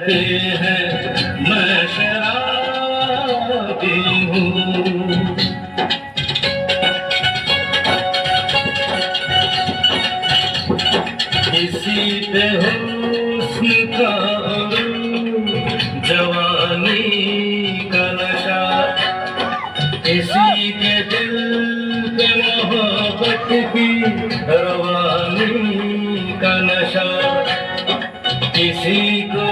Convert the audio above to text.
कहते हैं मैं शराबी हूँ। इसी पे हुस्न का जवानी का नशा, इसी के दिल पे मोहब्बत की रवानी का नशा, किसी को